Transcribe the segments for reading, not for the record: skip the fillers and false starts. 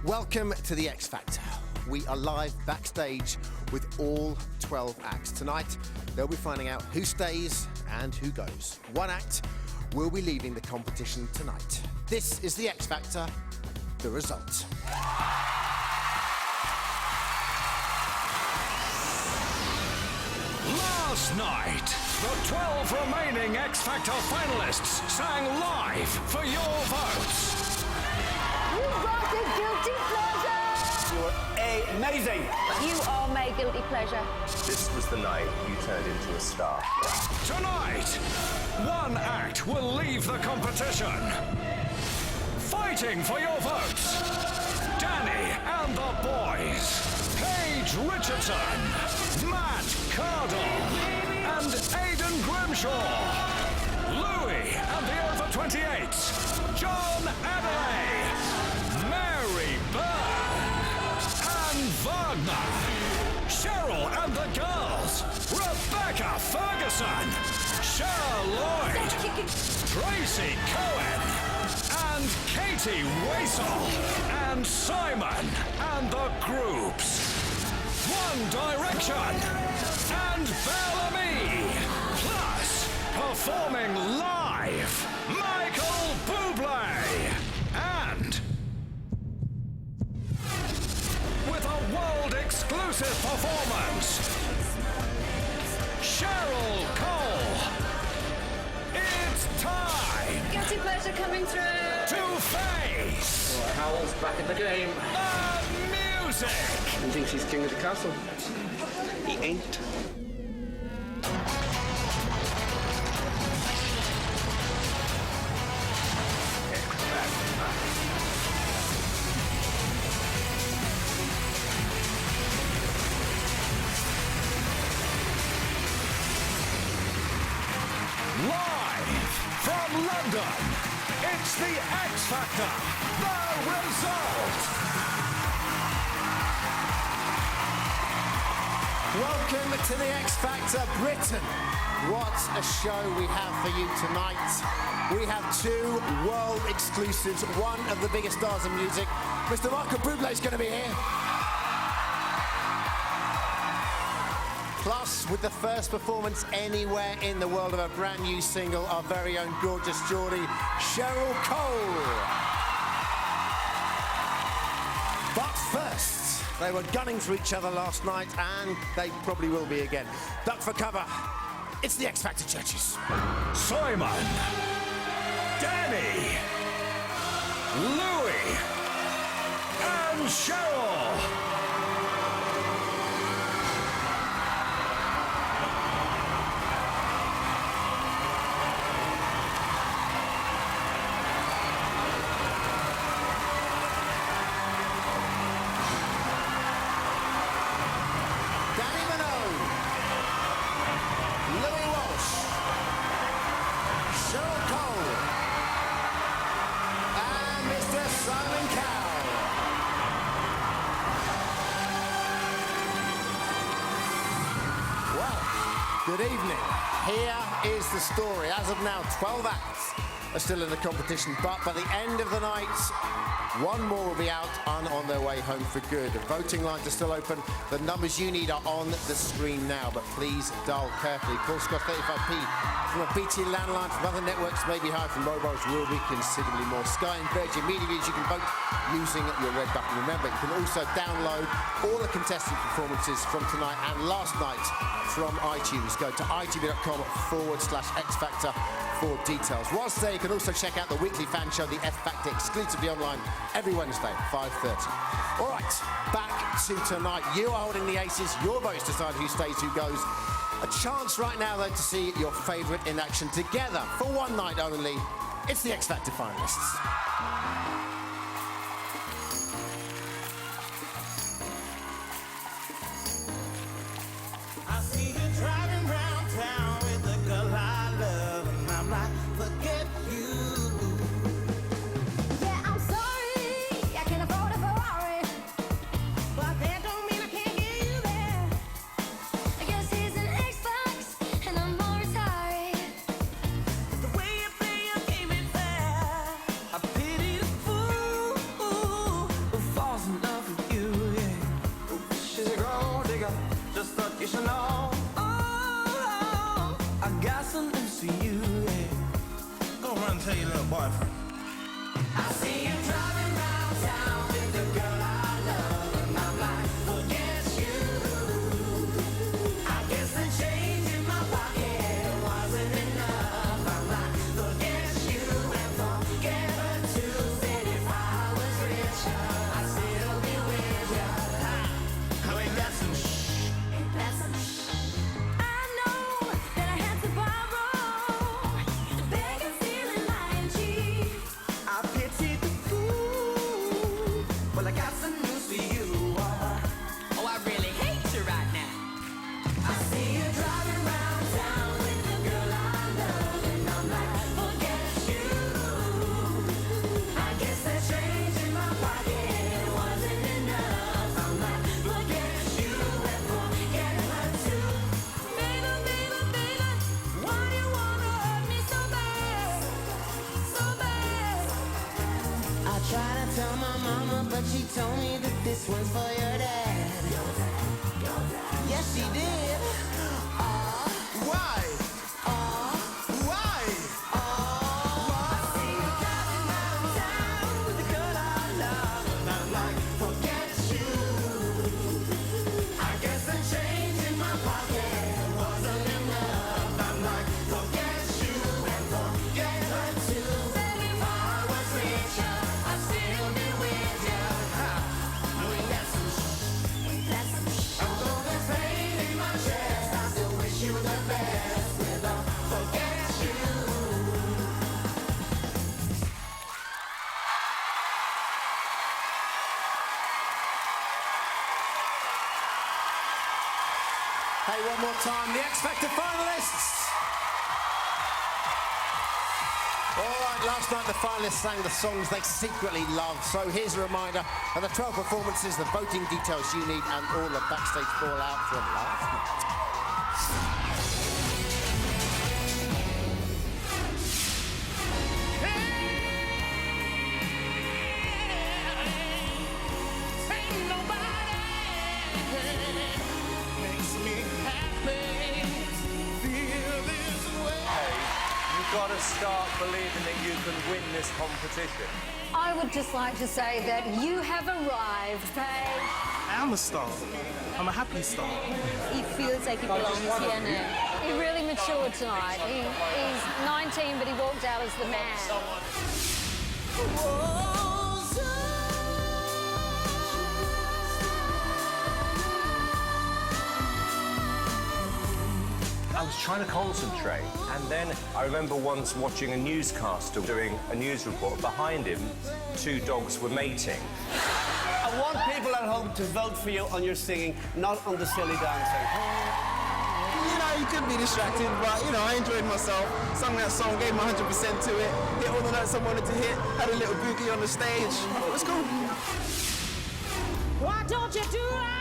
Welcome to the X Factor. We are live backstage with all 12 acts. Tonight, they'll be finding out who stays and who goes. One act will be leaving the competition tonight. This is the X Factor, the result. Last night, the 12 remaining X Factor finalists sang live for your votes. You got a guilty pleasure! You're amazing! You are my guilty pleasure. This was the night you turned into a star. Tonight, one act will leave the competition. Fighting for your votes, Danny and the boys, Paige Richardson, Matt Cardle, and Aidan Grimshaw, Louis and the over-28s, John Adelaide, Mary Byrne, Anne Wagner, Cheryl and the girls, Rebecca Ferguson, Cheryl Lloyd, Tracy Cohen, and Katie Waisel, and Simon and the groups, One Direction, and Bellamy, plus performing live, Michael Bublé, and with a world-exclusive performance, Cheryl Cole. It's time Guilty pleasure coming through. to face Howell's back in the game. the music. He thinks he's king of the castle. He ain't. Live from London, it's the X Factor, the result. Welcome to the X Factor Britain. What a show we have for you tonight. We have two world exclusives, one of the biggest stars in music. Mr. Michael Bublé is going to be here. Plus, with the first performance anywhere in the world of a brand new single, our very own gorgeous Geordie, Cheryl Cole. But first, they were gunning for each other last night, and they probably will be again. Duck for cover. It's the X Factor Churches. Simon, Danny, Louis, and Cheryl. Danny Minogue, Louis Walsh, Cheryl Cole, and Mr. Simon Cowell. Well, good evening. Here is the story. As of now, 12 acts are still in the competition, but by the end of the night, one more will be out and on their way home for good. The voting lines are still open. The numbers you need are on the screen now, but please dial carefully. Calls cost 35p from a BT landline. From other networks, maybe higher from mobiles, will be considerably more. Sky and Virgin Media Views, you can vote using your red button. Remember, you can also download all the contestant performances from tonight and last night from iTunes. Go to itv.com/X Factor for details. Whilst there, you can also check out the weekly fan show, the F Factor, exclusively online every Wednesday, 5:30. All right, back to tonight. You are holding the aces. Your votes decide who stays, who goes. A chance right now, though, to see your favourite in action together for one night only. It's the X Factor finalists. I see you driving round town with the girl I love, and I'm like, forget you. Yeah, I'm sorry, I can't afford a Ferrari, But that don't mean I can't get you there. I guess he's an Xbox and I'm more retired. The way you play your game ain't fair. I pity the boyfriend. I see you driving round town with the girl I love, and I'm like, forget you. I guess the change in my pocket wasn't enough. I'm like, forget you and forget her too. Said if I was richer, I'd still be with you. I mean, that's some shh. That's some shh. I know that I had to borrow to beg and steal and lie and cheat. I pity the fool. Well, I got some news for you. Oh, I really hate you right now. I see you driving round town with the girl I love, and I'm like, forget you. I guess the change in my pocket wasn't enough. I'm like, forget you and forget her too. Baby, baby, baby, why do you wanna hurt me so bad? So bad. I tried to tell my mama, but she told me that this one's for your dad. Yes, she did. Why? Why? I see you driving round town with the girl I love, and I'm like, forget you. I guess the change in my pocket wasn't enough. I'm like, forget you and forget her too. If I was richer, I'd still be with you. I mean, that's some that's some although there's pain in my chest, I still wish you the best. With a forget you. Hey, one more time, the X Factor finalists. All right, last night the finalists sang the songs they secretly loved. So here's a reminder of the 12 performances, the voting details you need, and all the backstage fallout from last night. Ain't nobody makes me happy. Feel this way. You've got to start believing that you can win this competition. I would just like to say that you have arrived, Paige. I am a star. I'm a happy star. He feels like he belongs here now. He really matured tonight. He's 19, but he walked out as the man. I was trying to concentrate, and then I remember once watching a newscaster doing a news report. Behind him, two dogs were mating. I want people at home to vote for you on your singing, not on the silly dancing. You know, you could be distracted, but, you know, I enjoyed myself. Sung that song, gave my 100% to it. Hit all the notes I wanted to hit. Had a little boogie on the stage. It was cool. Why don't you do like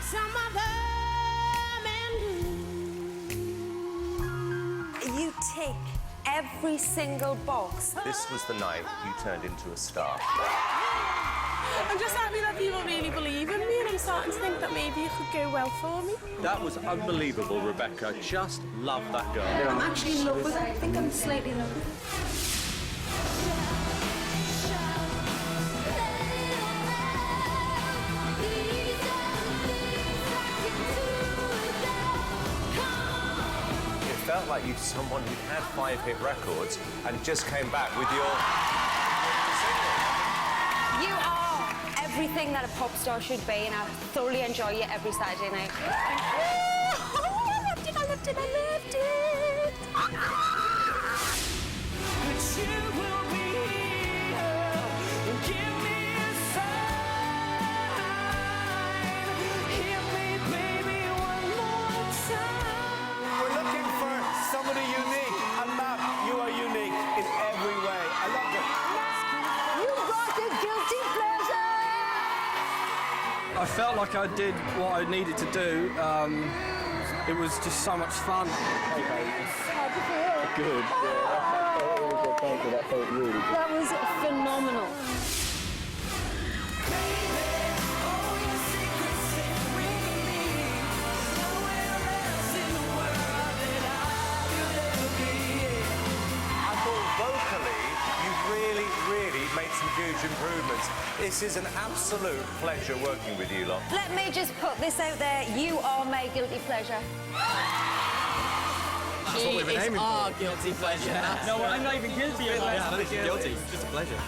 some other men do? You tick every single box. This was the night you turned into a star. I'm just happy that people really believe in me, and I'm starting to think that maybe it could go well for me. That was unbelievable, Rebecca. Just love that girl. I'm actually in love with her. I think I'm slightly in love with her. It felt like you're someone who had 5 hit records and just came back with your You are everything that a pop star should be, and I thoroughly enjoy you every Saturday night. I loved it, I loved it, I loved it. But you will be here. Give me a sign. Hit me, baby, one more time. We're looking for somebody unique. And Matt, you are unique in every way. I love it. You got the guilty pleasure! I felt like I did what I needed to do. It was just so much fun. Good. That was phenomenal. made some huge improvements. This is an absolute pleasure working with you lot. Let me just put this out there. You are my guilty pleasure. That's what we've been aiming for. Guilty pleasure. No, I'm not even guilty of that. Yeah, that is guilty. It's just a pleasure.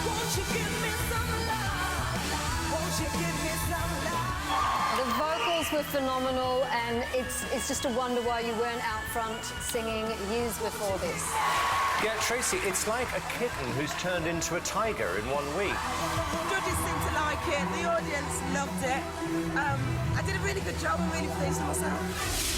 Won't you give me some love? Won't you give me some love? The vocals were phenomenal, and it's just a wonder why you weren't out front singing years before this. Yeah, Tracy, it's like a kitten who's turned into a tiger in 1 week. Judges seemed to like it. The audience loved it. I did a really good job. I'm really pleased with myself.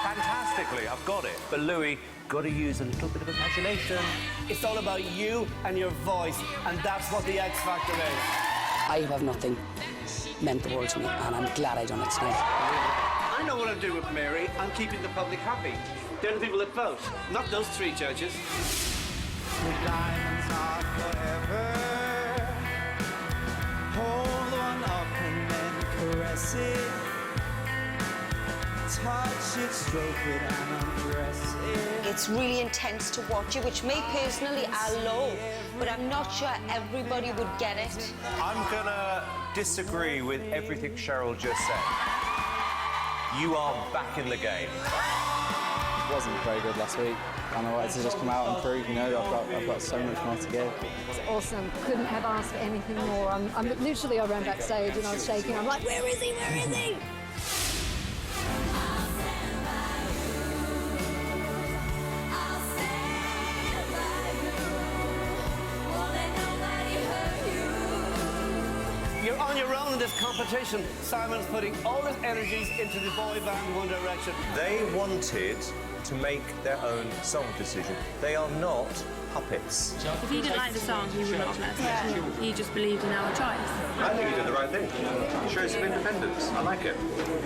Fantastically, I've got it. But Louis, got to use a little bit of imagination. It's all about you and your voice, and that's what the X Factor is. I have nothing meant the world to me, and I'm glad I done it tonight. I know what I'm doing with Mary. I'm keeping the public happy. They're the people that vote, not those 3 judges. The diamonds are forever. Hold one up and then caress it. Touch it, stroke it, and undress it. It's really intense to watch it, which me personally I love, but I'm not sure everybody would get it. I'm gonna disagree with everything Cheryl just said. You are back in the game. Wasn't very good last week, and I wanted to just come out and prove, you know, I've got so much more to give. It's awesome. Couldn't have asked for anything more. I'm literally, I ran backstage and I was shaking. I'm like, where is he? Where is he? You're on your own in this competition. Simon's putting all his energies into the boy band One Direction. They wanted to make their own song decision. They are not puppets. If he didn't like the song, he would not let us. He just believed in our choice. I think you did the right thing. It shows some independence. I like it.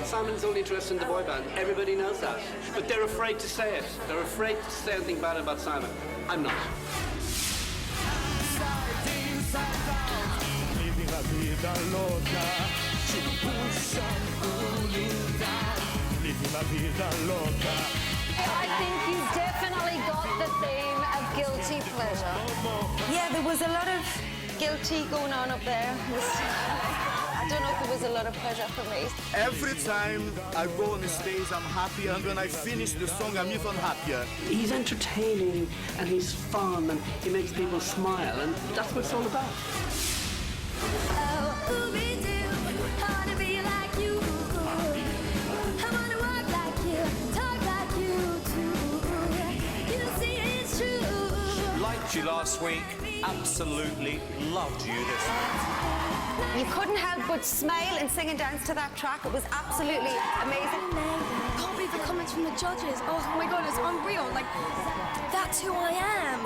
Simon's only interested in the boy band. Everybody knows that. But they're afraid to say it. They're afraid to say anything bad about Simon. I'm not. Living la vida loca, she push and pull you down. Living la vida loca. I think you definitely got the theme of guilty pleasure. Yeah, there was a lot of guilty going on up there. I don't know if it was a lot of pleasure for me. Every time I go on the stage, I'm happier, and when I finish the song, I'm even happier. He's entertaining and he's fun and he makes people smile, and that's what it's all about. Oh, ooh-wee-doo, hard to be like you. I wanna walk like you, talk like you too. You see it's true. Liked you last week. Absolutely loved you this week. You couldn't help but smile and sing and dance to that track. It was absolutely amazing. I can't believe the comments from the judges. Oh my god, it's unreal. Like, that's who I am.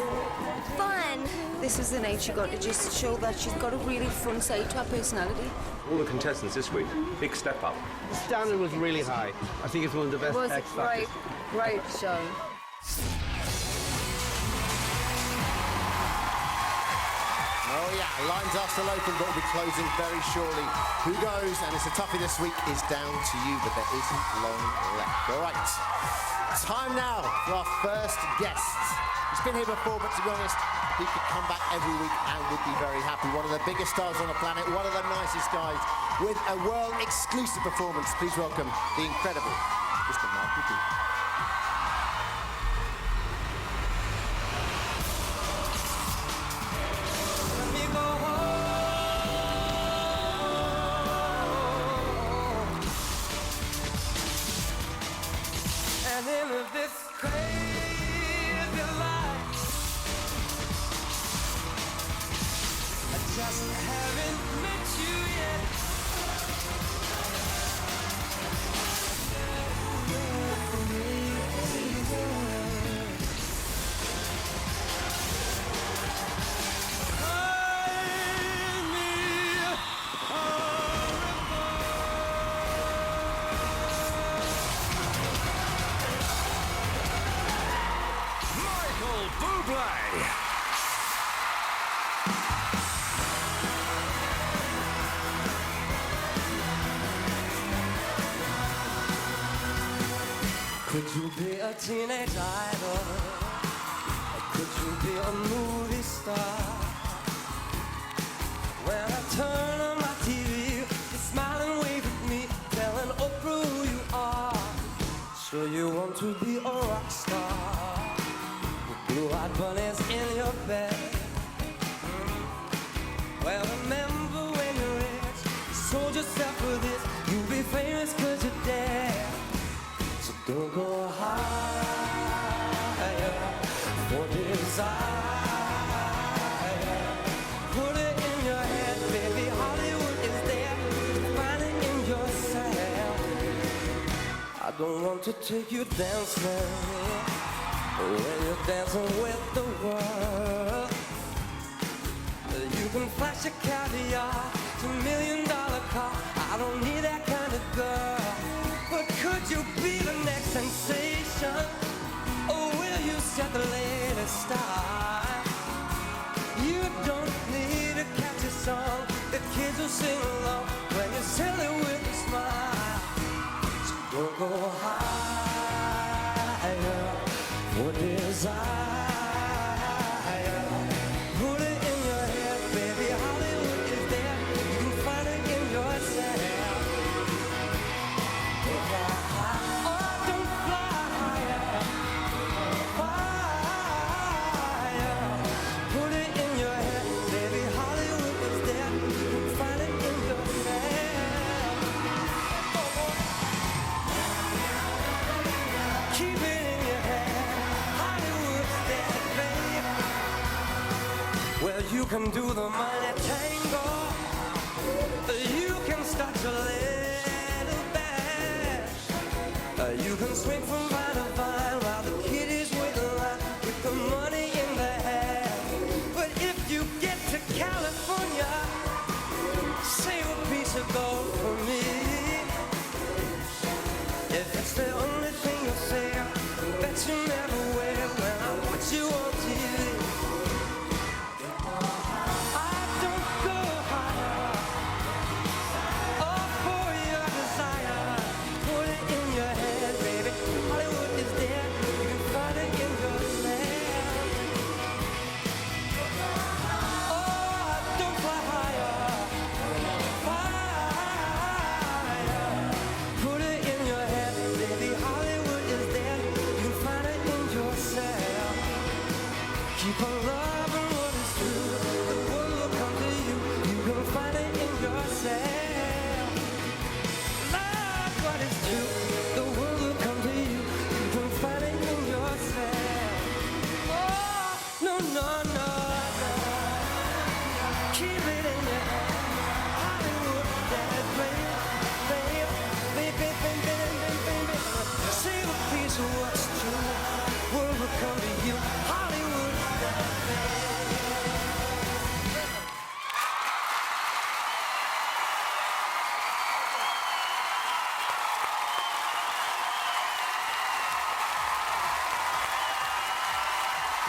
Fun. This was the night she got to just show that she's got a really fun side to her personality. All the contestants this week, big step up. The standard was really high. I think it's one of the best It was a X Factors. great show. Oh yeah, lines are still open, but will be closing very shortly. Who goes? And it's a toughie this week is down to you, but there isn't long left. All right, time now for our first guest. He's been here before, but to be honest, he could come back every week and would be very happy. One of the biggest stars on the planet, one of the nicest guys, with a world-exclusive performance. Please welcome the incredible Mr. Mark Repeat. And in this crazy life, I just haven't met you yet. Bublé. Could you be a teenage idol? Or could you be a movie star? When I turn on my TV, you smile and wave at me, telling Oprah who you are. So you want to be a rock star with blue-eyed bunnies in your bed. Well, remember when you're rich, you sold yourself for this. You'll be famous 'cause you're dead. So don't go higher for desire. Put it in your head, baby. Hollywood is there. Find it in yourself. I don't want to take you dancing when you're dancing with the world. You can flash a caviar to $1,000,000 car. I don't need that kind of girl. But could you be the next sensation? Or will you set the latest style? You don't need a catchy song. The kids will sing along when you sell it with a smile. So don't go higher for desire. Put it in your head, baby. Hollywood is there. You can find it in yourself. You can do the money tango. You can start your little band. You can swing from vine to vine while the kiddies wait in line with the money in their hand. But if you get to California, save a piece of gold for me. If it's the only thing you'll say, that you never wear when I watch you on TV.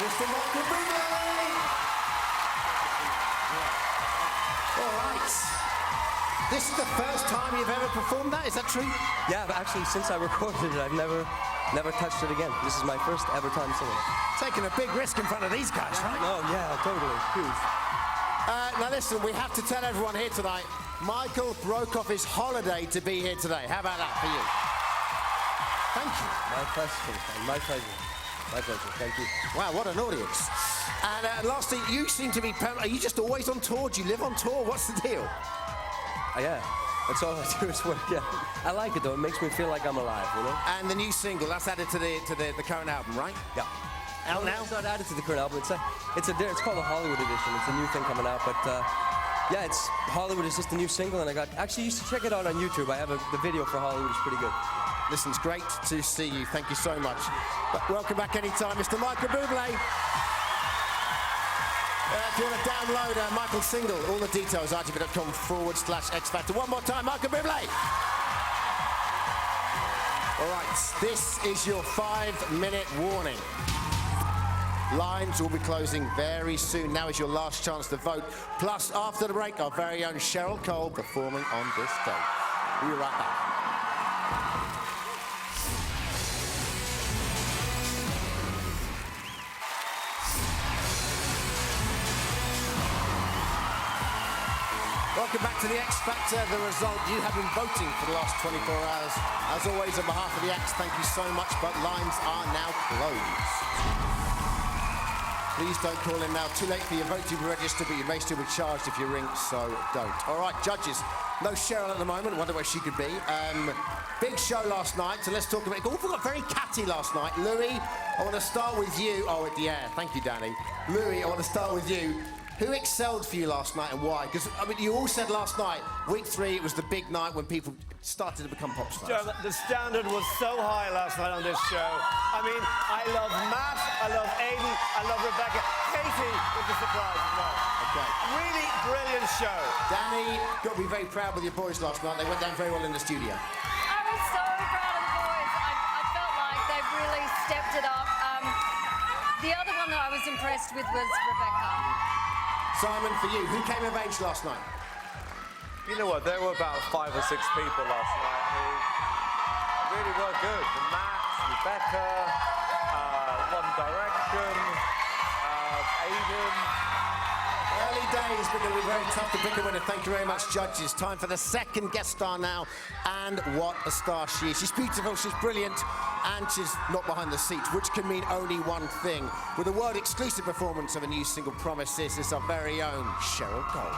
Mr. Michael Bublé! All right. This is the first time you've ever performed that, is that true? Yeah, but actually, since I recorded it, I've never touched it again. This is my first ever time singing. Taking a big risk in front of these guys, right? Oh, yeah, totally. Huge. Now listen, we have to tell everyone here tonight, Michael broke off his holiday to be here today. How about that for you? Thank you. My pleasure. My pleasure. My pleasure. Thank you. Wow, what an audience. And lastly, you seem to be... Are you just always on tour? Do you live on tour? What's the deal? Yeah. That's all I do is work, yeah. I like it, though. It makes me feel like I'm alive, you know? And the new single, that's added to the current album, right? Yeah. Out now? It's not added to the current album. It's called the Hollywood edition. It's a new thing coming out, but yeah, it's Hollywood is just a new single, and actually you should check it out on YouTube. I have the video for Hollywood is pretty good. Listen, it's great to see you. Thank you so much. Welcome back anytime, Mr. Michael Bublé. If you want to download Michael's single, all the details, rtv.com/X Factor. One more time, Michael Bublé. All right, this is your 5-minute warning. Lines will be closing very soon. Now is your last chance to vote. Plus, after the break, our very own Cheryl Cole performing on this day. We'll be right back. Welcome back to the X Factor. The result, you have been voting for the last 24 hours. As always, on behalf of the X, thank you so much, but lines are now closed. Please don't call in now. Too late for your vote to be registered, but you may still be charged if you ring, so don't. All right, judges. No Cheryl at the moment. Wonder where she could be. Big show last night, so let's talk about it. Oh, we got very catty last night. Louis, I want to start with you. Oh, yeah, thank you, Danny. Louis, I want to start with you. Who excelled for you last night and why? Because, I mean, you all said last night, week 3, it was the big night when people started to become pop stars. Joe, the standard was so high last night on this show. I mean, I love Matt, I love Aiden, I love Rebecca. Katie was the surprise as well. Okay. Really brilliant show. Danny, got to be very proud with your boys last night. They went down very well in the studio. I was so proud of the boys. I felt like they really stepped it up. The other one that I was impressed with was Rebecca. Simon, for you, who came of age last night? You know what, there were about 5 or 6 people last night who really were good. Matt, Rebecca, One Direction, Aiden. Early days, but it'll be very tough to pick a winner. Thank you very much, judges. Time for the second guest star now, and what a star she is. She's beautiful, she's brilliant, and she's not behind the seats, which can mean only one thing. With a world-exclusive performance of a new single, Promises, is our very own Cheryl Cole.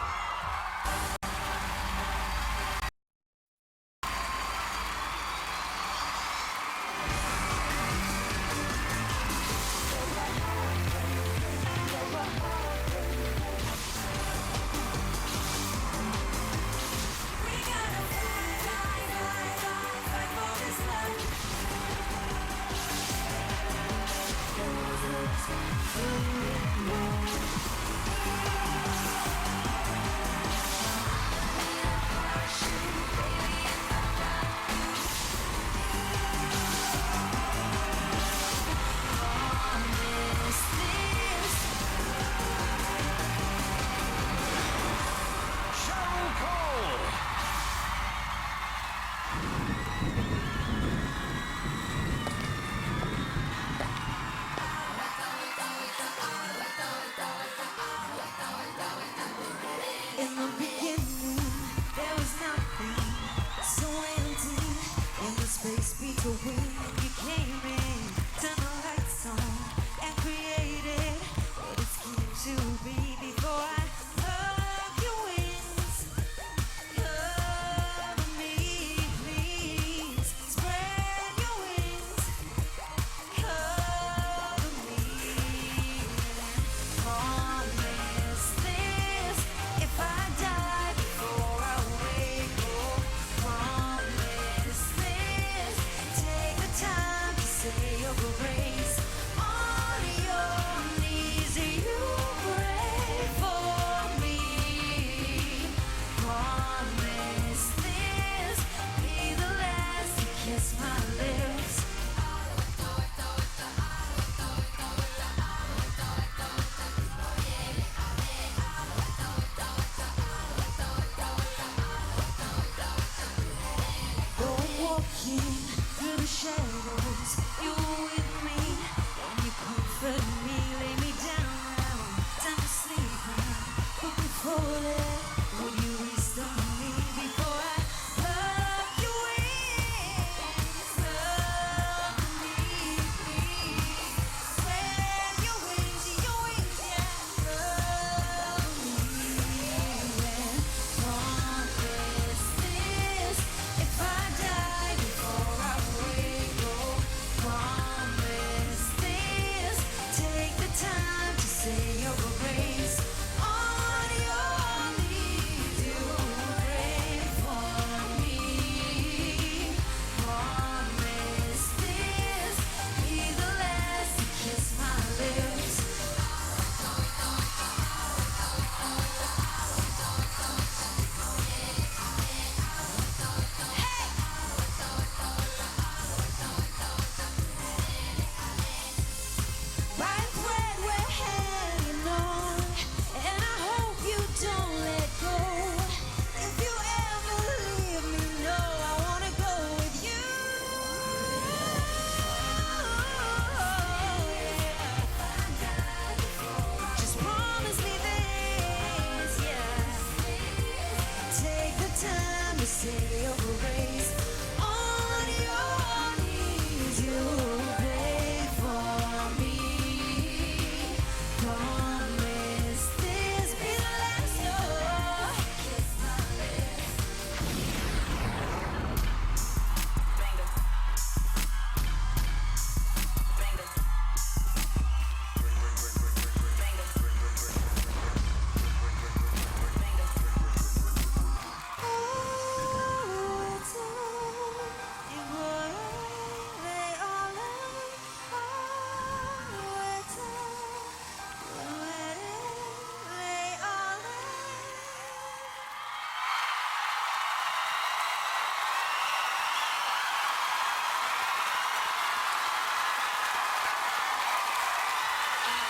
In the beginning, there was nothing so empty in the space between. You came in, turned the lights on, and created what it came to be. Before I hug your wings, cover me, please. Spread your wings, cover me. Promise this. If I die before I wake, oh, promise this. Take the time to say your grace. On your knees, you pray for me. Promise this. Be the last to kiss my lips. Though I'm walking through the shadows, you're with me. When you comfort me, lay me down now. Time to sleep now. But before that, would you restore me? Before I hug your wings, hug me, please. Spread your wings, yeah. Hug me, and promise this. If I die before I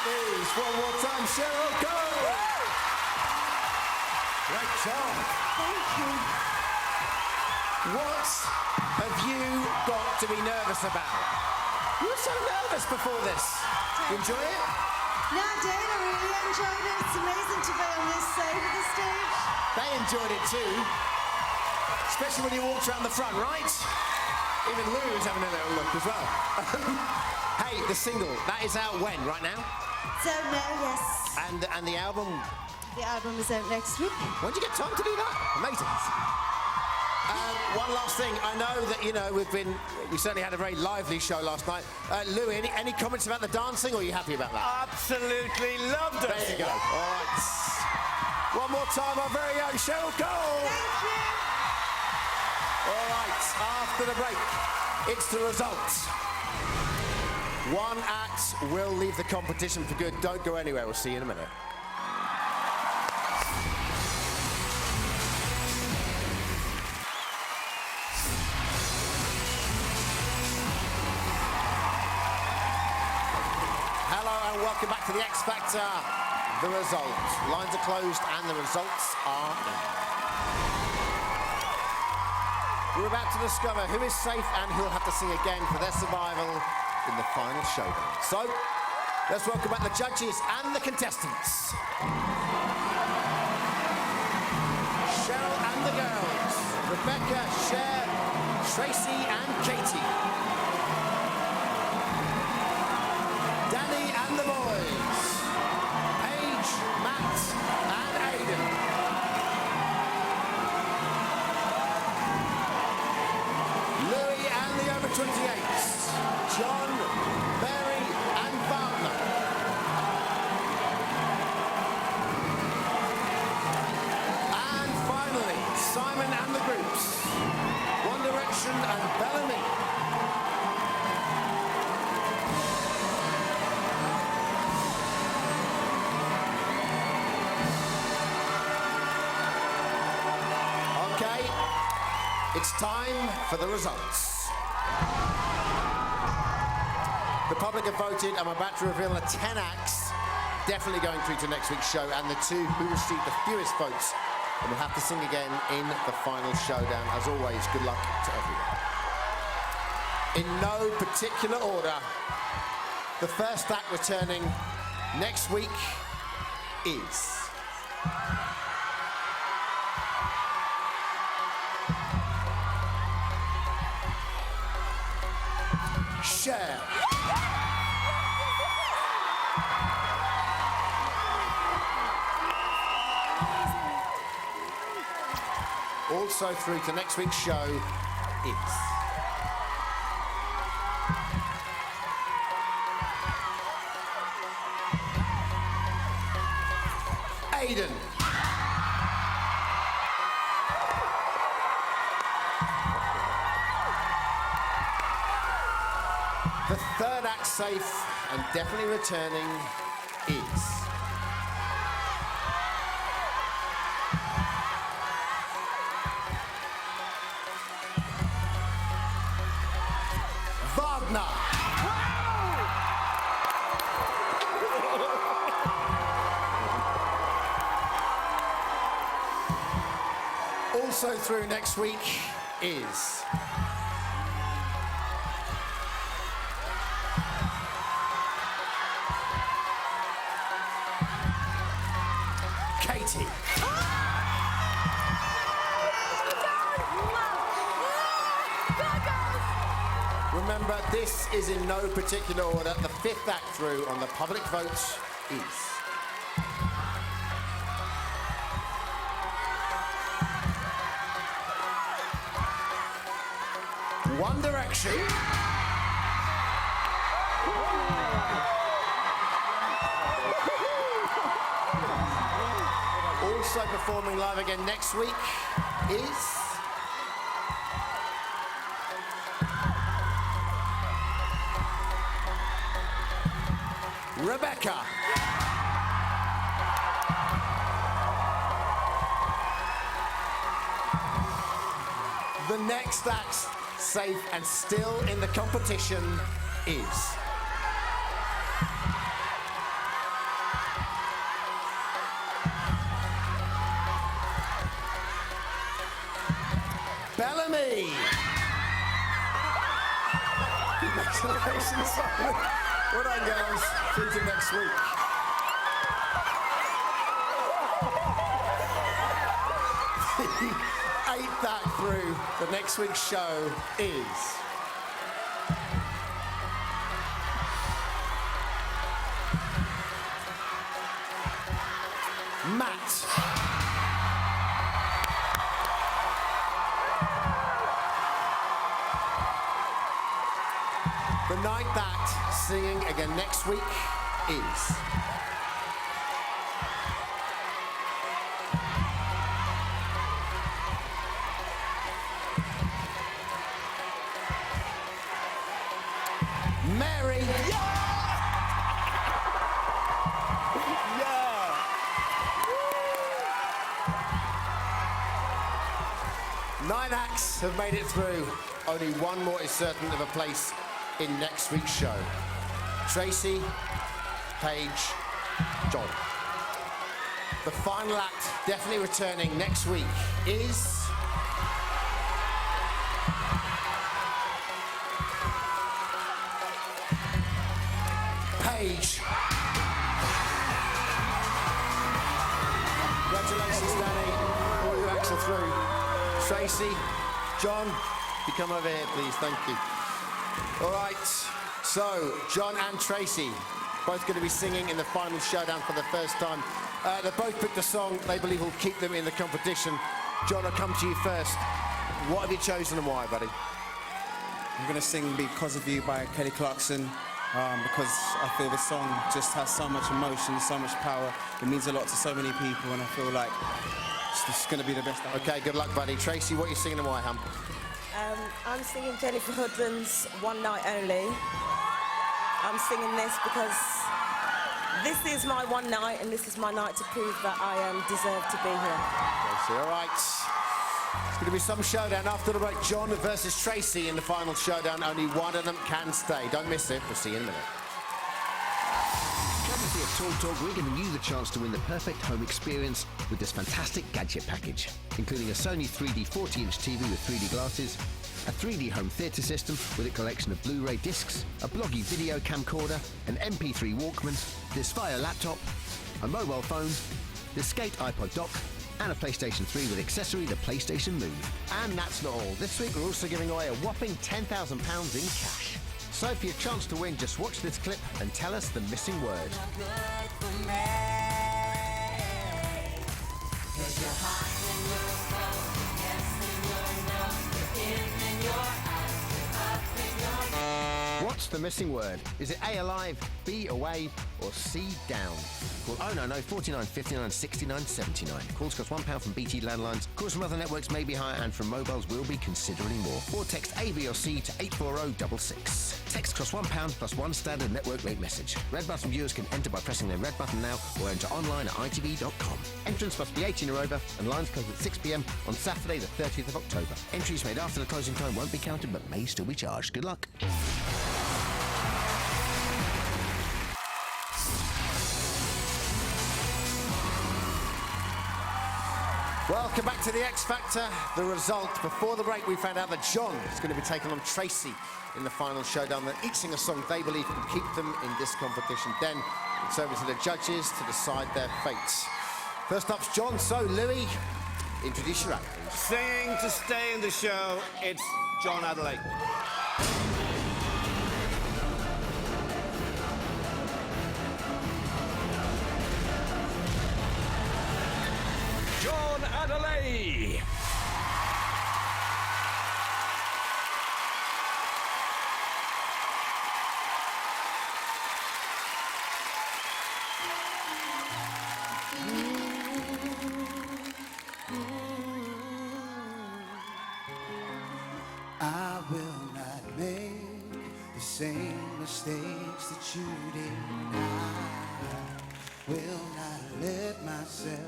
Please, one more time, Cheryl, go! Great job. Thank you. What have you got to be nervous about? You were so nervous before this. You enjoy it? No, I did. I really enjoyed it. It's amazing to be on this side of the stage. They enjoyed it too. Especially when you walked around the front, right? Even Lou was having a little look as well. Hey, the single, that is out when? Right now? So now, yes. And the album? The album is out next week. When did you get time to do that? Amazing. One last thing. I know that, you know, we certainly had a very lively show last night. Lou, any comments about the dancing, or are you happy about that? Absolutely loved it. There you go. All right. One more time, our very own Cheryl Cole. Thank you. All right, after the break, it's the results. One act will leave the competition for good. Don't go anywhere. We'll see you in a minute. Hello and welcome back to the X Factor. The results. Lines are closed and the results are in. We're about to discover who is safe and who'll have to sing again for their survival in the final showdown. So, let's welcome back the judges and the contestants. Cheryl and the girls. Rebecca, Cher, Tracy and Katie. Danny and the boys. Paige, Matt and Aidan. Louis and the over-28s. John, Mary and Wagner. And finally, Simon and the groups. One Direction and Bellamy. Okay, it's time for the results. The public have voted. I'm about to reveal the 10 acts definitely going through to next week's show, and the 2 who received the fewest votes and will have to sing again in the final showdown. As always, good luck to everyone. In no particular order, the first act returning next week is... Cher. Also through to next week's show is... Aidan. The third act safe and definitely returning is... Wagner. Also through next week is... Katie. Remember, this is in no particular order. The 5th act through on the public vote is... One Direction. Also performing live again next week is... Rebecca. The next act, safe and still in the competition, is... Congratulations, Simon. Well done, girls. Through to next week. The 8th act through the next week's show is... Matt. The 9th act singing again next week is... Mary. Nine acts have made it through. Only one more is certain of a place in next week's show. Tracy, Paige, John. The final act, definitely returning next week, is... Paige. Congratulations, Danny. All your acts are through. Tracy, John, you come over here, please. Thank you. All right. So, John and Tracy, both going to be singing in the final showdown for the first time. They both picked a song they believe will keep them in the competition. John, I'll come to you first. What have you chosen and why, buddy? I'm going to sing Because of You by Kelly Clarkson. Because I feel the song just has so much emotion, so much power. It means a lot to so many people, and I feel like it's going to be the best album. Okay, good luck, buddy. Tracy, what are you singing and why, Hum? I'm singing Jennifer Hudlin's One Night Only. I'm singing this because this is my one night, and this is my night to prove that I deserve to be here. Tracy, all right. It's going to be some showdown after the break. John versus Tracy in the final showdown. Only one of them can stay. Don't miss it. We'll see you in a minute. Courtesy of TalkTalk, we're giving you the chance to win the perfect home experience with this fantastic gadget package, including a Sony 3D 40-inch TV with 3D glasses, a 3D home theatre system with a collection of Blu-ray discs, a bloggy video camcorder, an MP3 Walkman, this Fire laptop, a mobile phone, the Skate iPod dock, and a PlayStation 3 with accessory the PlayStation Move. And that's not all. This week we're also giving away a whopping £10,000 in cash. So for your chance to win, just watch this clip and tell us the missing word. What's the missing word? Is it A, alive, B, away, or C, down? Call 090 49 59 69 79. Calls cost £1 from BT landlines. Calls from other networks may be higher, and from mobiles will be considerably more. Or text A, B, or C to 84066. Text costs £1 plus one standard network rate message. Red Button viewers can enter by pressing their red button now or enter online at itv.com. Entrance must be 18 or over, and lines close at 6 p.m. on Saturday the 30th of October. Entries made after the closing time won't be counted but may still be charged. Good luck. Welcome back to the X Factor. The result, before the break, we found out that John is going to be taking on Tracy in the final showdown. They'll each sing a song they believe can keep them in this competition. Then it's over to the judges to decide their fates. First up's John. So, Louis, introduce your act, please. Singing to stay in the show, it's John Adelaide. John Adelaide. I will not make the same mistakes that you did. I will not let myself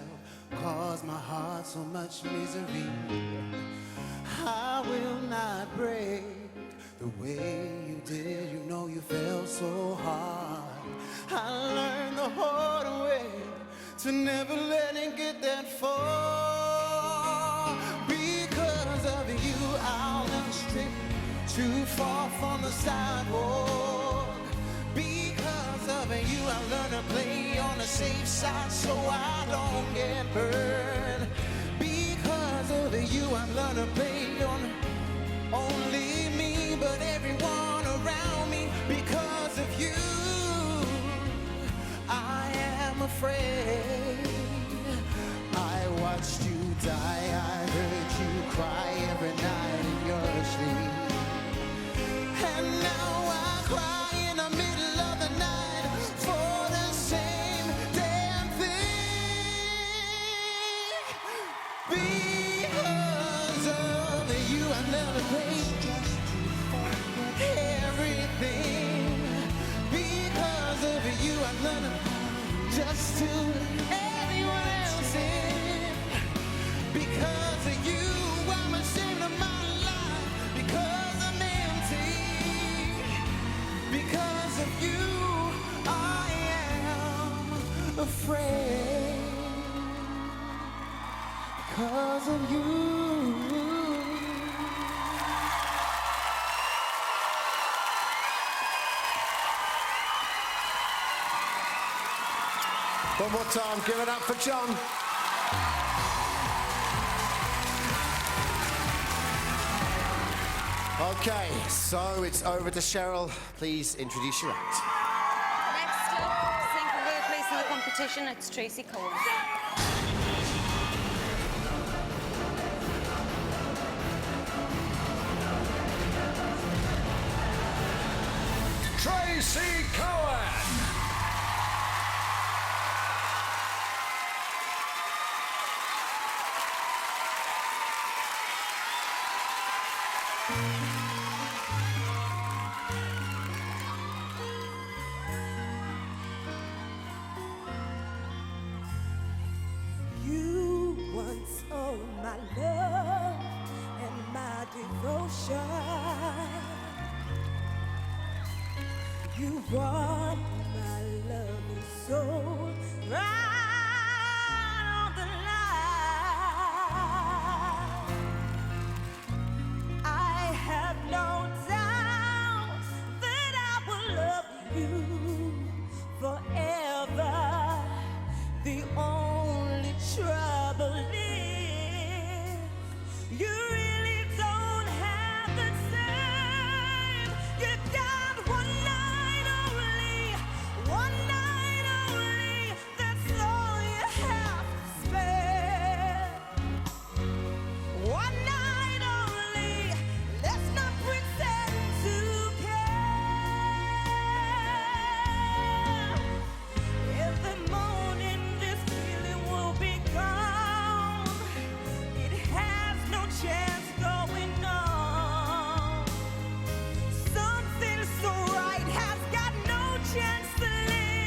cause my heart so much misery. I will not break the way you did. You know you felt so hard. I learned the hard way to never let it get that far. Because of you, I'll not strip to fall from the sidewalk. Because of you, I learned to play on the safe side so I don't get burned. Because of you, I learned to play on only me, but everyone around me. Because of you, I am afraid. I watched you die, I heard you cry every night in your sleep. And now I cry in the middle of the night for the same damn thing. Because of you, I never paid everything. Because of you, I learned just to everyone else in. Because of you, I'm ashamed of my life. Because I'm empty. Because of you, I am afraid. Because of you. One more time, give it up for John. Okay, so it's over to Cheryl. Please introduce your act. Next up, sing for her place in the competition, it's Tracy Cohen. Tracy Cohen. You once owe my love and my devotion. You brought my loving soul right on the line. I have no doubt that I will love you forever. The only trouble is you really don't have the time. You got one night only, one night only. That's all you have to spare. One night only. Let's not pretend to care. In the morning, this feeling will be gone. It has no chance going on. Something so right has got no chance to live.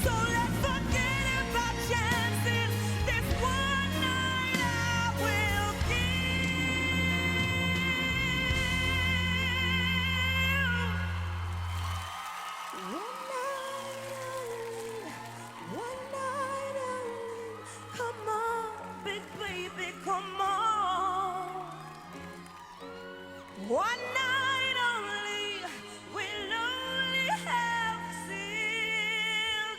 So let's forget about chances. This one night I will one night only. Come on, big baby, come on. One night only. We'll only have till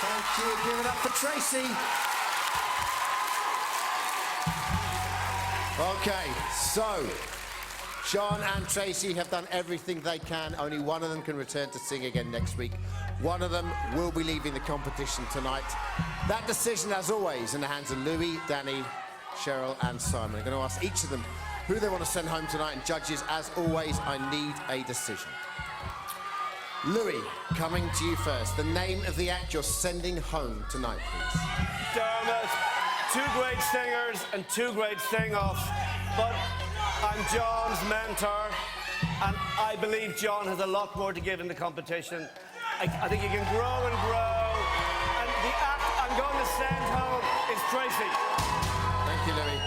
Thank you. Give it up for Tracy. Okay, so John and Tracy have done everything they can. Only one of them can return to sing again next week. One of them will be leaving the competition tonight. That decision, as always, in the hands of Louis, Danny, Cheryl and Simon. I'm going to ask each of them who they want to send home tonight. And judges, as always, I need a decision. Louis, coming to you first. The name of the act you're sending home tonight, please. Dermot, two great singers and two great sing-offs, but I'm John's mentor, and I believe John has a lot more to give in the competition. I think he can grow and grow, and the act I'm going to send home is Tracy. Thank you, Louis.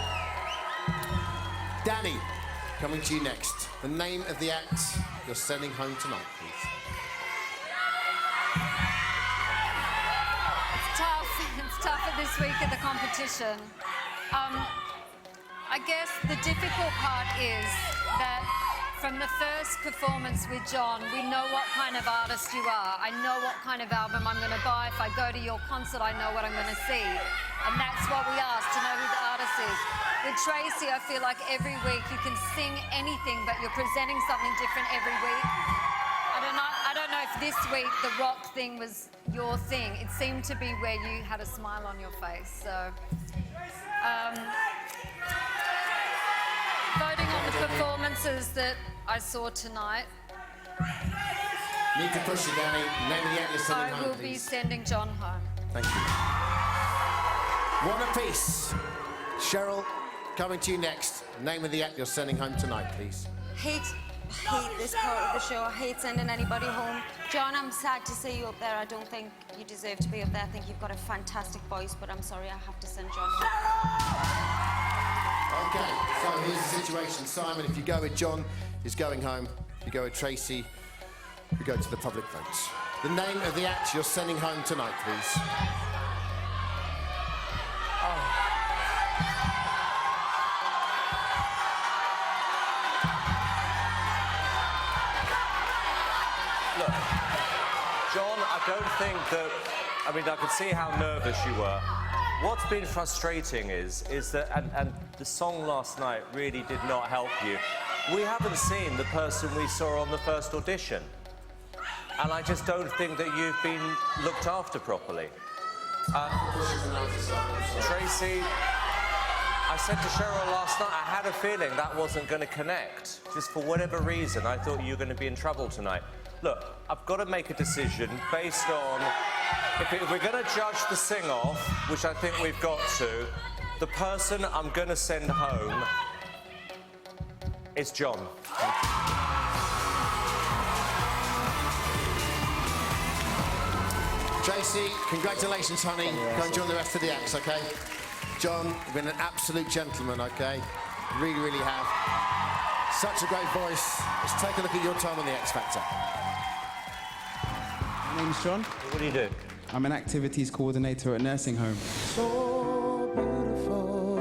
Danny, coming to you next. The name of the act you're sending home tonight, please. It's tough at this week of the competition. I guess the difficult part is that from the first performance with John, we know what kind of artist you are. I know what kind of album I'm going to buy. If I go to your concert, I know what I'm going to see. And that's what we ask, to know who the artist is. With Tracy, I feel like every week you can sing anything, but you're presenting something different every week. I don't know if this week the rock thing was your thing. It seemed to be where you had a smile on your face. So, voting on the performances that I saw tonight, Need to push it, Danny. Name of the act you're sending I home, will be please. sending John home. Thank you. One apiece. Cheryl, coming to you next. Name of the act you're sending home tonight, please. Hate this part of the show. I hate sending anybody home. John, I'm sad to see you up there. I don't think you deserve to be up there. I think you've got a fantastic voice, but I'm sorry, I have to send John home. Okay, so here's the situation. Simon, if you go with John, he's going home. If you go with Tracy, we go to the public votes. The name of the act you're sending home tonight, please. Look, John, I don't think that... I mean, I could see how nervous you were. What's been frustrating is that... And the song last night really did not help you. We haven't seen the person we saw on the first audition. And I just don't think that you've been looked after properly. Tracy, I said to Cheryl last night, I had a feeling that wasn't going to connect. Just for whatever reason, I thought you were going to be in trouble tonight. Look, I've got to make a decision based on... If we're going to judge the sing-off, which I think we've got to, the person I'm going to send home is John. Tracy, congratulations, honey. Go and join the rest of the acts, OK? John, you've been an absolute gentleman, OK? Really, really have. Such a great voice. Let's take a look at your time on the X Factor. My name's John. What do you do? I'm an activities coordinator at a nursing home. So beautiful.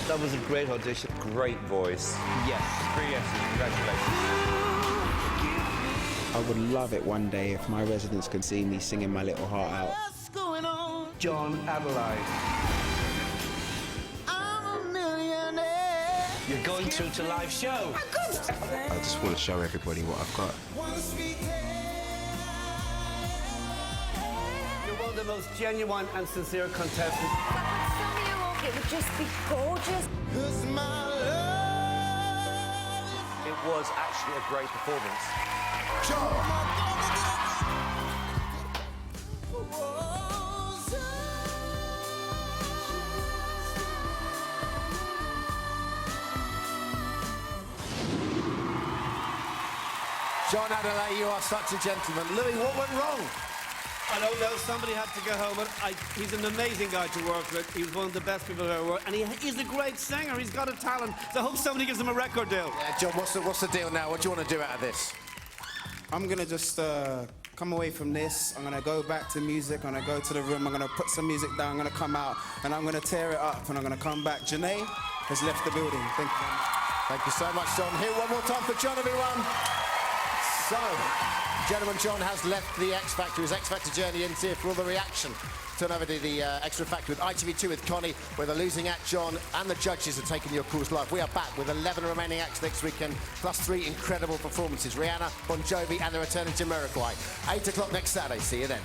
That was a great audition. Great voice. Yes. 3 yeses, congratulations. I would love it one day if my residents could see me singing my little heart out. What's going on? John Adelaide. I'm a millionaire. You're going through to live show. I just want to show everybody what I've got. One sweet You're one of the most genuine and sincere contestants. Some of you walk, it would just be gorgeous. 'cause my love. It was actually a great performance. John Adelaide, you are such a gentleman. Louis, what went wrong? I don't know, somebody had to go home, but he's an amazing guy to work with. He's one of the best people I've ever worked, and he's a great singer. He's got a talent. So I hope somebody gives him a record deal. Yeah, John, what's the deal now? What do you want to do out of this? I'm gonna just come away from this. I'm gonna go back to music. I'm gonna go to the room. I'm gonna put some music down. I'm gonna come out and I'm gonna tear it up and I'm gonna come back. Janae has left the building. Thank you. Thank you so much, John. Here, one more time for John, everyone. So, gentleman, John has left the X Factor. His X Factor journey ends here. For all the reaction, turn over to the Extra Factor with ITV2 with Connie, where the losing act, John, and the judges are taking your calls live. We are back with 11 remaining acts next weekend, plus 3 incredible performances. Rihanna, Bon Jovi, and the returning Jamiroquai. 8 o'clock next Saturday. See you then.